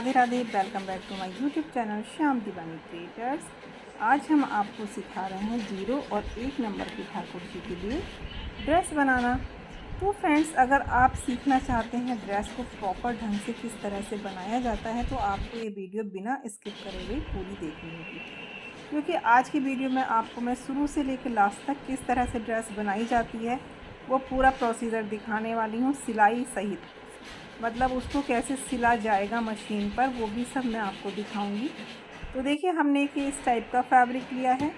Radhe Radhe. Welcome back to my YouTube channel Shyam Deewani creators. आज हम आपको सिखा रहे हैं 0 और 1 नंबर की ठाकुर जी के लिए ड्रेस बनाना। तो फ्रेंड्स, अगर आप सीखना चाहते हैं ड्रेस को प्रॉपर ढंग से किस तरह से बनाया जाता है तो आपको ये वीडियो बिना स्किप करे हुए पूरी देखनी होगी, क्योंकि आज की वीडियो में आपको मैं शुरू से लेकर लास्ट तक किस तरह से ड्रेस बनाई जाती है वो पूरा प्रोसीजर दिखाने वाली हूँ, सिलाई सहित। मतलब उसको कैसे सिला जाएगा मशीन पर वो भी सब मैं आपको दिखाऊंगी। तो देखिए, हमने एक इस टाइप का फैब्रिक लिया है।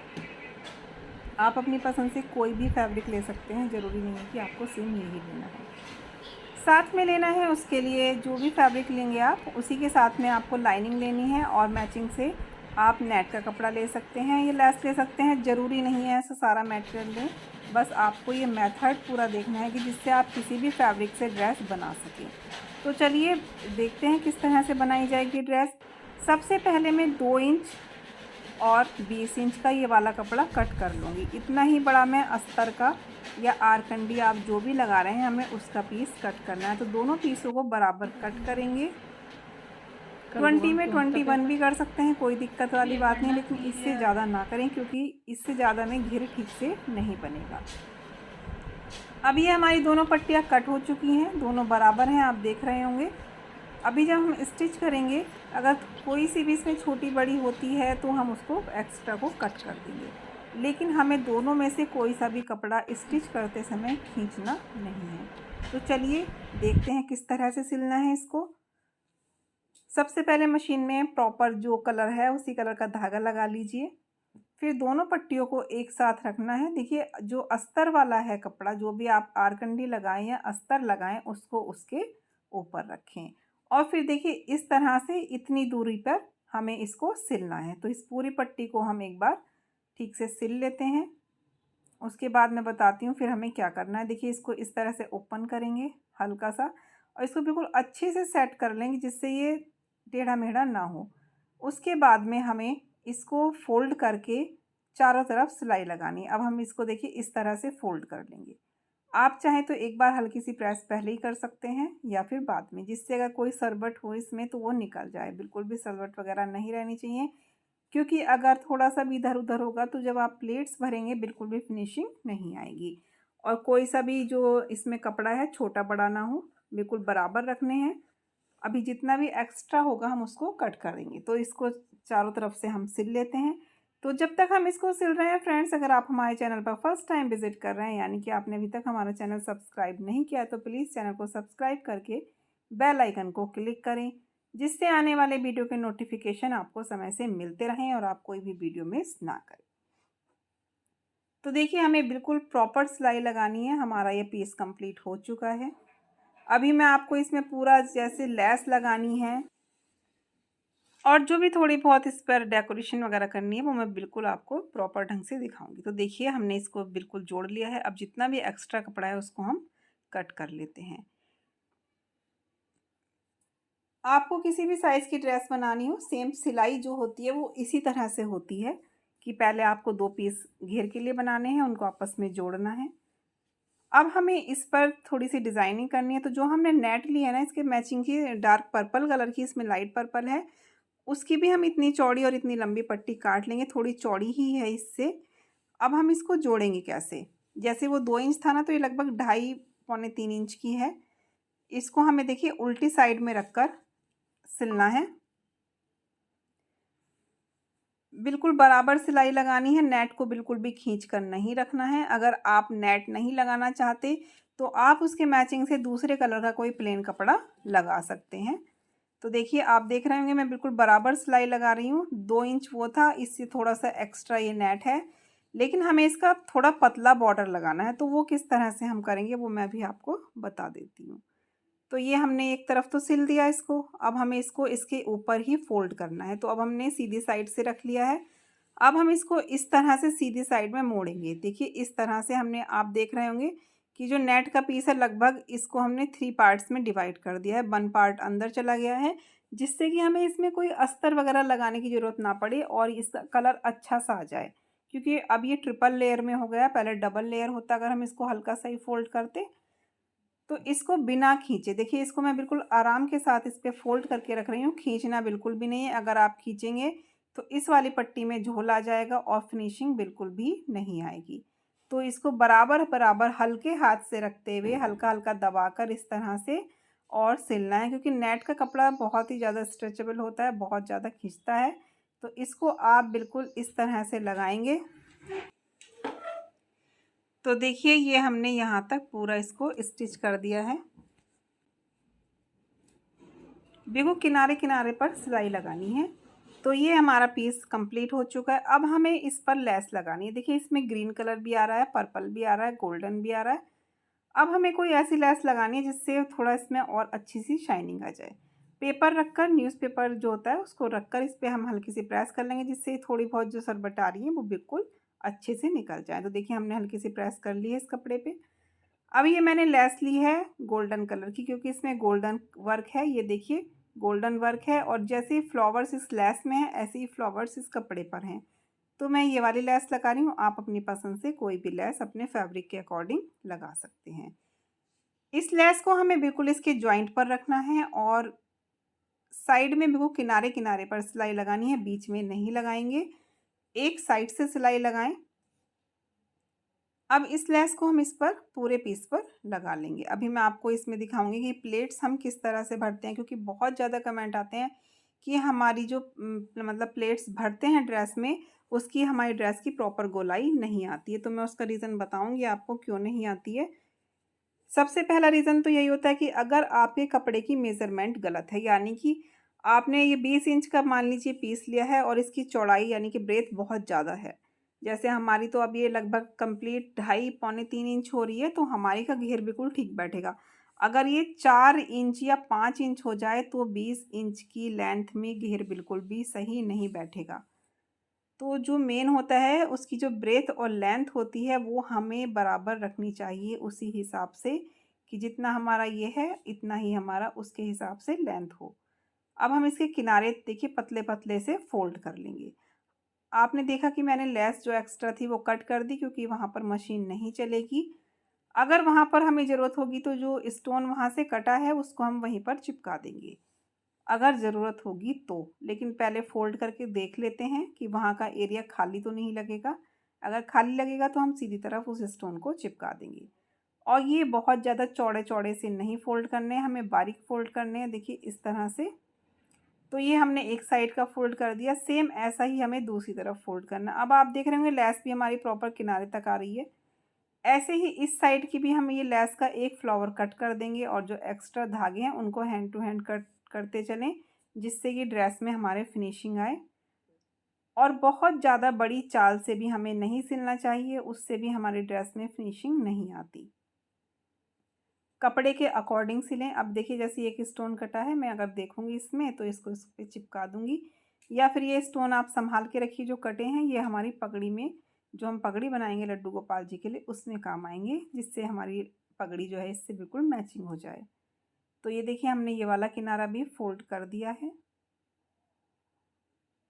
आप अपनी पसंद से कोई भी फैब्रिक ले सकते हैं, ज़रूरी नहीं है कि आपको सेम यही लेना है। साथ में लेना है उसके लिए जो भी फैब्रिक लेंगे आप उसी के साथ में आपको लाइनिंग लेनी है, और मैचिंग से आप नेट का कपड़ा ले सकते हैं या लेस ले सकते हैं। ज़रूरी नहीं है ऐसा सारा मटेरियल लें, बस आपको ये मेथड पूरा देखना है कि जिससे आप किसी भी फैब्रिक से ड्रेस बना सकें। तो चलिए देखते हैं किस तरह से बनाई जाएगी ड्रेस। सबसे पहले मैं 2 इंच और 20 इंच का ये वाला कपड़ा कट कर लूँगी। इतना ही बड़ा मैं अस्तर का या आरकंडी आप जो भी लगा रहे हैं हमें उसका पीस कट करना है। तो दोनों पीसों को बराबर कट करेंगे। 20 में 21 भी कर सकते हैं, कोई दिक्कत वाली बात नहीं, लेकिन इससे ज़्यादा ना करें क्योंकि इससे ज़्यादा में घेर ठीक से नहीं बनेगा। अब ये हमारी दोनों पट्टियाँ कट हो चुकी हैं, दोनों बराबर हैं, आप देख रहे होंगे। अभी जब हम स्टिच करेंगे, अगर कोई सी भी इसमें छोटी बड़ी होती है तो हम उसको एक्स्ट्रा को कट कर देंगे, लेकिन हमें दोनों में से कोई सा भी कपड़ा स्टिच करते समय खींचना नहीं है। तो चलिए देखते हैं किस तरह से सिलना है इसको। सबसे पहले मशीन में प्रॉपर जो कलर है उसी कलर का धागा लगा लीजिए। फिर दोनों पट्टियों को एक साथ रखना है। देखिए, जो अस्तर वाला है कपड़ा, जो भी आप आरकंडी लगाएं या अस्तर लगाएं, उसको उसके ऊपर रखें। और फिर देखिए इस तरह से इतनी दूरी पर हमें इसको सिलना है। तो इस पूरी पट्टी को हम एक बार ठीक से सिल लेते हैं, उसके बाद मैं बताती हूँ फिर हमें क्या करना है। देखिए, इसको इस तरह से ओपन करेंगे हल्का सा, और इसको बिल्कुल अच्छे से सेट कर लेंगे जिससे ये टेढ़ा मेढ़ा ना हो। उसके बाद में हमें इसको फोल्ड करके चारों तरफ सिलाई लगानी है। अब हम इसको देखिए इस तरह से फोल्ड कर लेंगे। आप चाहें तो एक बार हल्की सी प्रेस पहले ही कर सकते हैं या फिर बाद में, जिससे अगर कोई सरबट हो इसमें तो वो निकल जाए। बिल्कुल भी सरबट वगैरह नहीं रहनी चाहिए, क्योंकि अगर थोड़ा सा भी इधर उधर होगा तो जब आप प्लेट्स भरेंगे बिल्कुल भी फिनिशिंग नहीं आएगी। और कोई सा भी जो इसमें कपड़ा है छोटा बड़ा ना हो, बिल्कुल बराबर रखने हैं। अभी जितना भी एक्स्ट्रा होगा हम उसको कट करेंगे। तो इसको चारों तरफ से हम सिल लेते हैं। तो जब तक हम इसको सिल रहे हैं फ्रेंड्स, अगर आप हमारे चैनल पर फर्स्ट टाइम विजिट कर रहे हैं, यानी कि आपने अभी तक हमारा चैनल सब्सक्राइब नहीं किया, तो प्लीज़ चैनल को सब्सक्राइब करके बेल आइकन को क्लिक करें, जिससे आने वाले वीडियो के नोटिफिकेशन आपको समय से मिलते रहें और आप कोई भी वीडियो मिस ना करें। तो देखिए, हमें बिल्कुल प्रॉपर सिलाई लगानी है। हमारा ये पीस कंप्लीट हो चुका है। अभी मैं आपको इसमें पूरा जैसे लेस लगानी है और जो भी थोड़ी बहुत इस पर डेकोरेशन वगैरह करनी है वो मैं बिल्कुल आपको प्रॉपर ढंग से दिखाऊंगी। तो देखिए, हमने इसको बिल्कुल जोड़ लिया है। अब जितना भी एक्स्ट्रा कपड़ा है उसको हम कट कर लेते हैं। आपको किसी भी साइज़ की ड्रेस बनानी हो, सेम सिलाई जो होती है वो इसी तरह से होती है कि पहले आपको 2 पीस घेर के लिए बनाने हैं, उनको आपस में जोड़ना है। अब हमें इस पर थोड़ी सी डिज़ाइनिंग करनी है। तो जो हमने नेट ली है ना, इसके मैचिंग की डार्क पर्पल कलर की, इसमें लाइट पर्पल है, उसकी भी हम इतनी चौड़ी और इतनी लंबी पट्टी काट लेंगे। थोड़ी चौड़ी ही है इससे। अब हम इसको जोड़ेंगे कैसे। जैसे वो 2 इंच था ना, तो ये लगभग 2.5 पौने 3 इंच की है। इसको हमें देखिए उल्टी साइड में रखकर सिलना है। बिल्कुल बराबर सिलाई लगानी है, नेट को बिल्कुल भी खींच कर नहीं रखना है। अगर आप नेट नहीं लगाना चाहते तो आप उसके मैचिंग से दूसरे कलर का कोई प्लेन कपड़ा लगा सकते हैं। तो देखिए, आप देख रहे होंगे मैं बिल्कुल बराबर सिलाई लगा रही हूँ। 2 इंच वो था, इससे थोड़ा सा एक्स्ट्रा ये नेट है, लेकिन हमें इसका थोड़ा पतला बॉर्डर लगाना है। तो वो किस तरह से हम करेंगे वो मैं भी आपको बता देती हूँ। तो ये हमने एक तरफ तो सिल दिया इसको, अब हमें इसको इसके ऊपर ही फोल्ड करना है। तो अब हमने सीधी साइड से रख लिया है। अब हम इसको इस तरह से सीधी साइड में मोड़ेंगे। देखिए, इस तरह से हमने, आप देख रहे होंगे कि जो नेट का पीस है लगभग इसको हमने 3 पार्ट्स में डिवाइड कर दिया है। 1 पार्ट अंदर चला गया है, जिससे कि हमें इसमें कोई अस्तर वगैरह लगाने की ज़रूरत ना पड़े और इसका कलर अच्छा सा आ जाए। क्योंकि अब ये ट्रिपल लेयर में हो गया, पहले डबल लेयर होता अगर हम इसको हल्का सा ही फोल्ड करते। तो इसको बिना खींचे, देखिए इसको मैं बिल्कुल आराम के साथ इस पे फोल्ड करके रख रही हूँ, खींचना बिल्कुल भी नहीं है। अगर आप खींचेंगे तो इस वाली पट्टी में झोल आ जाएगा और फिनिशिंग बिल्कुल भी नहीं आएगी। तो इसको बराबर बराबर हल्के हाथ से रखते हुए हल्का हल्का दबाकर इस तरह से और सिलना है, क्योंकि नेट का कपड़ा बहुत ही ज़्यादा स्ट्रेचेबल होता है, बहुत ज़्यादा खींचता है। तो इसको आप बिल्कुल इस तरह से लगाएंगे। तो देखिए ये हमने यहाँ तक पूरा इसको स्टिच कर दिया है। देखो किनारे किनारे पर सिलाई लगानी है। तो ये हमारा पीस कंप्लीट हो चुका है। अब हमें इस पर लेस लगानी है। देखिए इसमें ग्रीन कलर भी आ रहा है, पर्पल भी आ रहा है, गोल्डन भी आ रहा है। अब हमें कोई ऐसी लेस लगानी है जिससे थोड़ा इसमें और अच्छी सी शाइनिंग आ जाए। पेपर रखकर, न्यूज़पेपर जो होता है उसको रखकर इस पर हम हल्की सी प्रेस कर लेंगे, जिससे थोड़ी बहुत जो सरबट आ रही है वो बिल्कुल अच्छे से निकल जाए। तो देखिए हमने हल्की सी प्रेस कर ली है इस कपड़े पे। अब ये मैंने लेस ली है गोल्डन कलर की, क्योंकि इसमें गोल्डन वर्क है। ये देखिए गोल्डन वर्क है, और जैसे फ्लावर्स इस लेस में है ऐसे ही फ्लावर्स इस कपड़े पर हैं। तो मैं ये वाली लेस लगा रही हूँ। आप अपनी पसंद से कोई भी लेस अपने फैब्रिक के अकॉर्डिंग लगा सकते हैं। इस लेस को हमें बिल्कुल इसके जॉइंट पर रखना है और साइड में बिल्कुल किनारे किनारे पर सिलाई लगानी है, बीच में नहीं लगाएंगे। एक साइड से सिलाई लगाएं। अब इस लेस को हम इस पर पूरे पीस पर लगा लेंगे। अभी मैं आपको इसमें दिखाऊंगी कि प्लेट्स हम किस तरह से भरते हैं, क्योंकि बहुत ज़्यादा कमेंट आते हैं कि हमारी जो मतलब प्लेट्स भरते हैं ड्रेस में, उसकी हमारी ड्रेस की प्रॉपर गोलाई नहीं आती है। तो मैं उसका रीज़न बताऊंगी आपको क्यों नहीं आती है। सबसे पहला रीज़न तो यही होता है कि अगर आपके कपड़े की मेज़रमेंट गलत है, यानी कि आपने ये 20 इंच का मान लीजिए पीस लिया है और इसकी चौड़ाई यानी कि ब्रेथ बहुत ज़्यादा है। जैसे हमारी तो अब ये लगभग कंप्लीट 2.5 पौने 3 इंच हो रही है, तो हमारी का घेर बिल्कुल ठीक बैठेगा। अगर ये 4 इंच या 5 इंच हो जाए तो 20 इंच की लेंथ में घेर बिल्कुल भी सही नहीं बैठेगा। तो जो मेन होता है उसकी जो ब्रेथ और लेंथ होती है वो हमें बराबर रखनी चाहिए, उसी हिसाब से कि जितना हमारा ये है इतना ही हमारा उसके हिसाब से लेंथ हो। अब हम इसके किनारे देखिए पतले पतले से फोल्ड कर लेंगे। आपने देखा कि मैंने लेस जो एक्स्ट्रा थी वो कट कर दी, क्योंकि वहाँ पर मशीन नहीं चलेगी। अगर वहाँ पर हमें ज़रूरत होगी तो जो स्टोन वहाँ से कटा है उसको हम वहीं पर चिपका देंगे, अगर ज़रूरत होगी तो। लेकिन पहले फ़ोल्ड करके देख लेते हैं कि वहाँ का एरिया खाली तो नहीं लगेगा। अगर खाली लगेगा तो हम सीधी तरफ उस स्टोन को चिपका देंगे। और ये बहुत ज़्यादा चौड़े चौड़े से नहीं फ़ोल्ड करने हैं, हमें बारीक फ़ोल्ड करने हैं। देखिए इस तरह से। तो ये हमने एक साइड का फ़ोल्ड कर दिया, सेम ऐसा ही हमें दूसरी तरफ फ़ोल्ड करना। अब आप देख रहे होंगे लेस भी हमारी प्रॉपर किनारे तक आ रही है। ऐसे ही इस साइड की भी हम ये लेस का एक फ्लावर कट कर देंगे, और जो एक्स्ट्रा धागे हैं उनको हैंड टू हैंड कट करते चलें, जिससे कि ड्रेस में हमारे फिनिशिंग आए। और बहुत ज़्यादा बड़ी चाल से भी हमें नहीं सिलना चाहिए, उससे भी हमारी ड्रेस में फिनिशिंग नहीं आती। कपड़े के अकॉर्डिंग सिलें। अब देखिए जैसे एक स्टोन कटा है, मैं अगर देखूंगी इसमें तो इसको इस पर चिपका दूंगी, या फिर ये स्टोन आप संभाल के रखिए जो कटे हैं, ये हमारी पगड़ी में जो हम पगड़ी बनाएंगे लड्डू गोपाल जी के लिए उसमें काम आएंगे, जिससे हमारी पगड़ी जो है इससे बिल्कुल मैचिंग हो जाए। तो ये देखिए हमने ये वाला किनारा भी फोल्ड कर दिया है।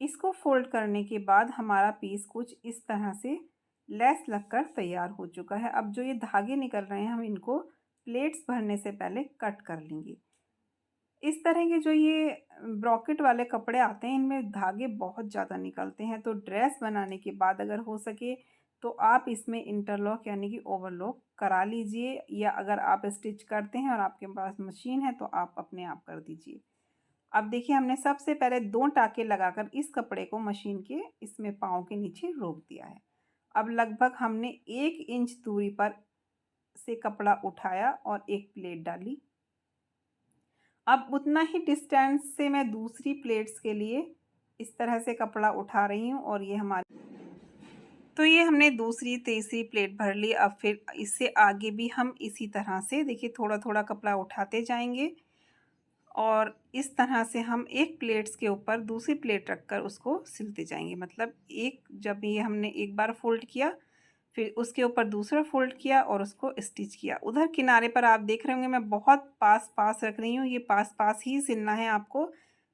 इसको फोल्ड करने के बाद हमारा पीस कुछ इस तरह से लेस लगकर तैयार हो चुका है। अब जो ये धागे निकल रहे हैं हम इनको प्लेट्स भरने से पहले कट कर लेंगे। इस तरह के जो ये ब्रॉकेट वाले कपड़े आते हैं इनमें धागे बहुत ज़्यादा निकलते हैं, तो ड्रेस बनाने के बाद अगर हो सके तो आप इसमें इंटरलॉक यानी कि ओवरलॉक करा लीजिए, या अगर आप स्टिच करते हैं और आपके पास मशीन है तो आप अपने आप कर दीजिए। अब देखिए हमने सबसे पहले 2 टाँके लगाकर इस कपड़े को मशीन के इसमें पाँव के नीचे रोक दिया है। अब लगभग हमने 1 इंच दूरी पर से कपड़ा उठाया और एक प्लेट डाली। अब उतना ही डिस्टेंस से मैं दूसरी प्लेट्स के लिए इस तरह से कपड़ा उठा रही हूँ, और ये हमारी तो ये हमने दूसरी तीसरी प्लेट भर ली। अब फिर इससे आगे भी हम इसी तरह से देखिए थोड़ा थोड़ा कपड़ा उठाते जाएंगे, और इस तरह से हम एक प्लेट्स के ऊपर दूसरी प्लेट रखकर उसको सिलते जाएंगे। मतलब एक जब ये हमने एक बार फोल्ड किया, फिर उसके ऊपर दूसरा फोल्ड किया और उसको स्टिच किया। उधर किनारे पर आप देख रहे होंगे मैं बहुत पास पास रख रही हूँ, ये पास पास ही सिलना है आपको।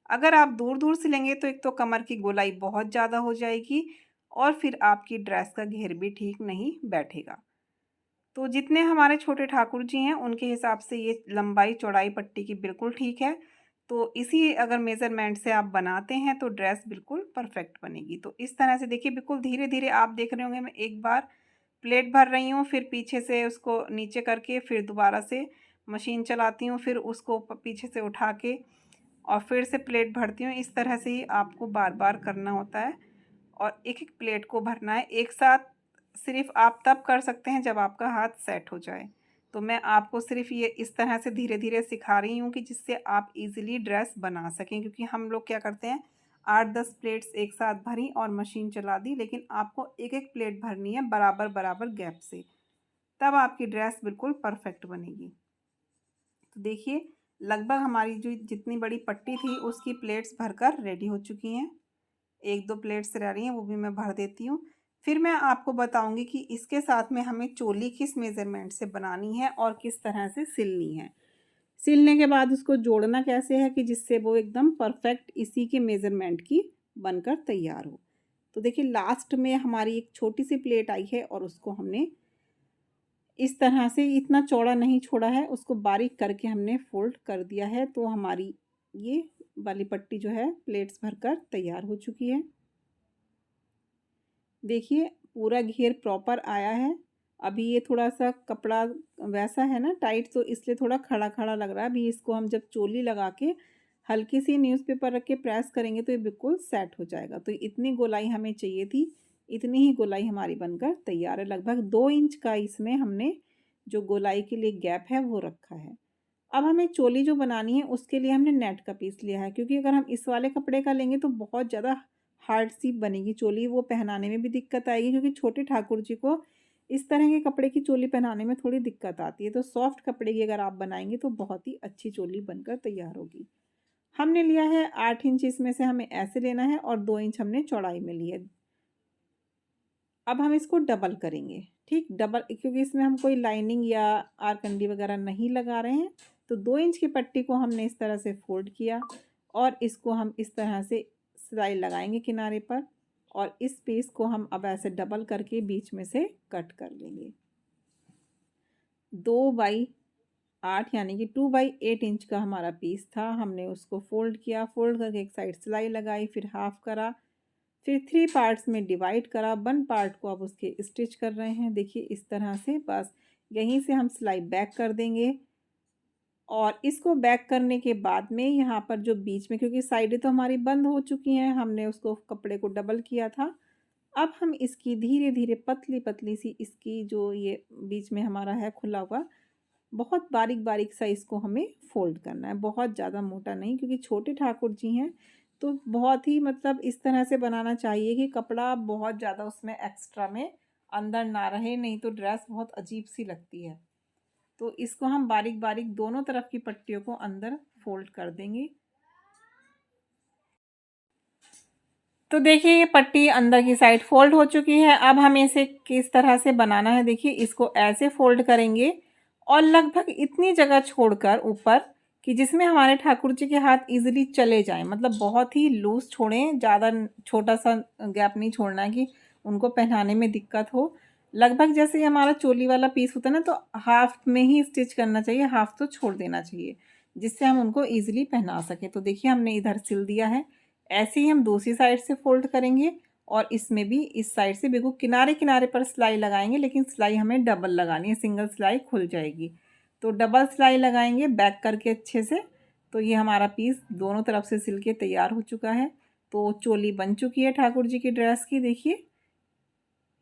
अगर आप दूर दूर सिलेंगे तो एक तो कमर की गोलाई बहुत ज़्यादा हो जाएगी, और फिर आपकी ड्रेस का घेर भी ठीक नहीं बैठेगा। तो जितने हमारे छोटे ठाकुर जी हैं उनके हिसाब से ये लंबाई चौड़ाई पट्टी की बिल्कुल ठीक है। तो इसी अगर मेज़रमेंट से आप बनाते हैं तो ड्रेस बिल्कुल परफेक्ट बनेगी। तो इस तरह से देखिए बिल्कुल धीरे-धीरे आप देख रहे होंगे मैं एक बार प्लेट भर रही हूँ, फिर पीछे से उसको नीचे करके फिर दोबारा से मशीन चलाती हूँ, फिर उसको पीछे से उठा के और फिर से प्लेट भरती हूँ। इस तरह से ही आपको बार-बार करना होता है और एक-एक प्लेट को भरना है। एक साथ सिर्फ़ आप तब कर सकते हैं जब आपका हाथ सेट हो जाए। तो मैं आपको सिर्फ़ ये इस तरह से धीरे-धीरे सिखा रही हूँ कि जिससे आप ईज़िली ड्रेस बना सकें, क्योंकि हम लोग क्या करते हैं 8-10 प्लेट्स एक साथ भरी और मशीन चला दी, लेकिन आपको एक-एक प्लेट भरनी है बराबर-बराबर गैप से, तब आपकी ड्रेस बिल्कुल परफेक्ट बनेगी। तो देखिए लगभग हमारी जो जितनी बड़ी पट्टी थी उसकी प्लेट्स भरकर रेडी हो चुकी हैं। 1-2 प्लेट्स रह रही हैं, वो भी मैं भर देती हूँ। फिर मैं आपको बताऊँगी कि इसके साथ में हमें चोली किस मेज़रमेंट से बनानी है और किस तरह से सिलनी है। सिलने के बाद उसको जोड़ना कैसे है कि जिससे वो एकदम परफेक्ट इसी के मेज़रमेंट की बनकर तैयार हो। तो देखिए लास्ट में हमारी एक छोटी-सी प्लेट आई है और उसको हमने इस तरह से इतना चौड़ा नहीं छोड़ा है, उसको बारीक करके हमने फ़ोल्ड कर दिया है। तो हमारी ये वाली पट्टी जो है प्लेट्स भरकर तैयार हो चुकी है। देखिए पूरा घेर प्रॉपर आया है। अभी ये थोड़ा-सा कपड़ा वैसा है ना टाइट, तो इसलिए थोड़ा खड़ा-खड़ा लग रहा है। अभी इसको हम जब चोली लगा के हल्की सी न्यूज़पेपर रख के प्रेस करेंगे तो ये बिल्कुल सेट हो जाएगा। तो इतनी गोलाई हमें चाहिए थी, इतनी ही गोलाई हमारी बनकर तैयार है। लगभग 2 इंच का इसमें हमने जो गोलाई के लिए गैप है वो रखा है। अब हमें चोली जो बनानी है उसके लिए हमने नेट का पीस लिया है, क्योंकि अगर हम इस वाले कपड़े का लेंगे तो बहुत ज़्यादा हार्ड सी बनेगी चोली, वो पहनाने में भी दिक्कत आएगी, क्योंकि छोटे ठाकुर जी को इस तरह के कपड़े की चोली पहनाने में थोड़ी दिक्कत आती है। तो सॉफ्ट कपड़े की अगर आप बनाएंगे तो बहुत ही अच्छी चोली बनकर तैयार होगी। हमने लिया है 8 इंच, इसमें से हमें ऐसे लेना है और 2 इंच हमने चौड़ाई में ली है। अब हम इसको डबल करेंगे, ठीक डबल, क्योंकि इसमें हम कोई लाइनिंग या आरकंडी वगैरह नहीं लगा रहे हैं। तो 2 इंच की पट्टी को हमने इस तरह से फोल्ड किया और इसको हम इस तरह से सिलाई लगाएंगे किनारे पर, और इस पीस को हम अब ऐसे डबल करके बीच में से कट कर लेंगे। 2/8 यानी कि 2/8 इंच का हमारा पीस था। हमने उसको फोल्ड किया, फोल्ड करके एक साइड सिलाई लगाई, फिर हाफ करा, फिर 3 पार्ट्स में डिवाइड करा। 1 पार्ट को अब उसके स्टिच कर रहे हैं। देखिए इस तरह से, बस यहीं से हम सिलाई बैक कर देंगे और इसको बैक करने के बाद में यहाँ पर जो बीच में, क्योंकि साइडें तो हमारी बंद हो चुकी हैं, हमने उसको कपड़े को डबल किया था। अब हम इसकी धीरे धीरे पतली पतली सी इसकी जो ये बीच में हमारा है खुला हुआ, बहुत बारीक बारीक सा इसको हमें फोल्ड करना है, बहुत ज़्यादा मोटा नहीं, क्योंकि छोटे ठाकुर जी हैं तो बहुत ही मतलब इस तरह से बनाना चाहिए कि कपड़ा बहुत ज़्यादा उसमें एक्स्ट्रा में अंदर ना रहे, नहीं तो ड्रेस बहुत अजीब सी लगती है। तो इसको हम बारीक बारीक दोनों तरफ की पट्टियों को अंदर फोल्ड कर देंगे। तो देखिए ये पट्टी अंदर की साइड फोल्ड हो चुकी है। अब हमें इसे किस तरह से बनाना है, देखिए इसको ऐसे फोल्ड करेंगे और लगभग इतनी जगह छोड़कर ऊपर कि जिसमें हमारे ठाकुर जी के हाथ इजीली चले जाएं, मतलब बहुत ही लूज छोड़ें, ज़्यादा छोटा सा गैप नहीं छोड़ना है कि उनको पहनाने में दिक्कत हो। लगभग जैसे हमारा चोली वाला पीस होता है ना, तो हाफ में ही स्टिच करना चाहिए, हाफ तो छोड़ देना चाहिए, जिससे हम उनको ईजिली पहना सकें। तो देखिए हमने इधर सिल दिया है, ऐसे ही हम दूसरी साइड से फोल्ड करेंगे और इसमें भी इस साइड से बिल्कुल किनारे किनारे पर सिलाई लगाएंगे, लेकिन सिलाई हमें डबल लगानी है, सिंगल सिलाई खुल जाएगी। तो डबल सिलाई लगाएंगे बैक करके अच्छे से। तो ये हमारा पीस दोनों तरफ से सिल के तैयार हो चुका है। तो चोली बन चुकी है ठाकुर जी की ड्रेस की। देखिए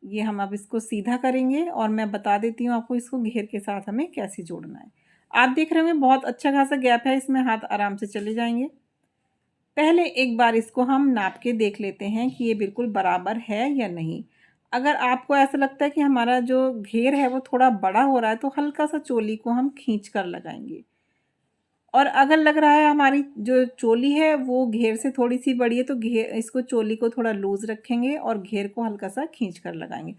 ये हम अब इसको सीधा करेंगे और मैं बता देती हूँ आपको इसको घेर के साथ हमें कैसे जोड़ना है। आप देख रहे होंगे बहुत अच्छा खासा गैप है, इसमें हाथ आराम से चले जाएंगे। पहले एक बार इसको हम नाप के देख लेते हैं कि ये बिल्कुल बराबर है या नहीं। अगर आपको ऐसा लगता है कि हमारा जो घेर है वो थोड़ा बड़ा हो रहा है, तो हल्का सा चोली को हम खींच कर लगाएंगे। और अगर लग रहा है हमारी जो चोली है वो घेर से थोड़ी सी बड़ी है, तो घेर इसको चोली को थोड़ा लूज़ रखेंगे और घेर को हल्का सा खींच कर लगाएंगे।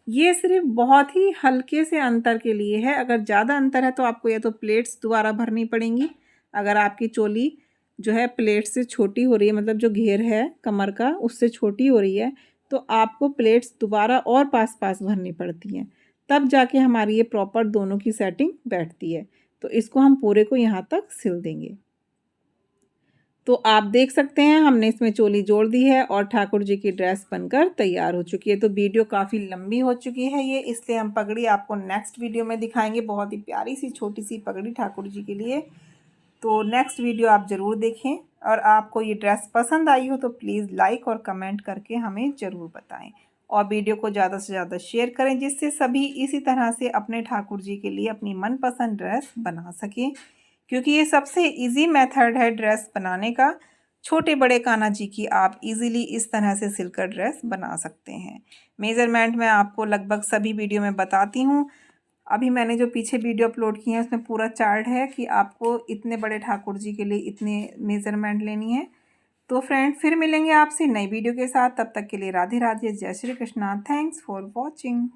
ये सिर्फ बहुत ही हल्के से अंतर के लिए है। अगर ज़्यादा अंतर है तो आपको या तो प्लेट्स दोबारा भरनी पड़ेंगी। अगर आपकी चोली जो है प्लेट से छोटी हो रही है, मतलब जो घेर है कमर का उससे छोटी हो रही है, तो आपको प्लेट्स दोबारा और पास पास भरनी पड़ती हैं, तब जाके हमारी ये प्रॉपर दोनों की सेटिंग बैठती है। तो इसको हम पूरे को यहाँ तक सिल देंगे। तो आप देख सकते हैं हमने इसमें चोली जोड़ दी है और ठाकुर जी की ड्रेस बनकर तैयार हो चुकी है। तो वीडियो काफ़ी लंबी हो चुकी है ये, इसलिए हम पगड़ी आपको नेक्स्ट वीडियो में दिखाएंगे। बहुत ही प्यारी सी छोटी सी पगड़ी ठाकुर जी के लिए। तो नेक्स्ट वीडियो आप ज़रूर देखें, और आपको ये ड्रेस पसंद आई हो तो प्लीज़ लाइक और कमेंट करके हमें ज़रूर बताएं, और वीडियो को ज़्यादा से ज़्यादा शेयर करें, जिससे सभी इसी तरह से अपने ठाकुर जी के लिए अपनी मनपसंद ड्रेस बना सकें, क्योंकि ये सबसे इजी मेथड है ड्रेस बनाने का। छोटे बड़े कान्हा जी की आप इजीली इस तरह से सिलकर ड्रेस बना सकते हैं। मेज़रमेंट मैं आपको लगभग सभी वीडियो में बताती हूँ। अभी मैंने जो पीछे वीडियो अपलोड की है उसमें पूरा चार्ट है कि आपको इतने बड़े ठाकुर जी के लिए इतने मेज़रमेंट लेनी है। तो फ्रेंड, फिर मिलेंगे आपसे नई वीडियो के साथ। तब तक के लिए राधे राधे, जय Shri Krishna. Thanks for watching.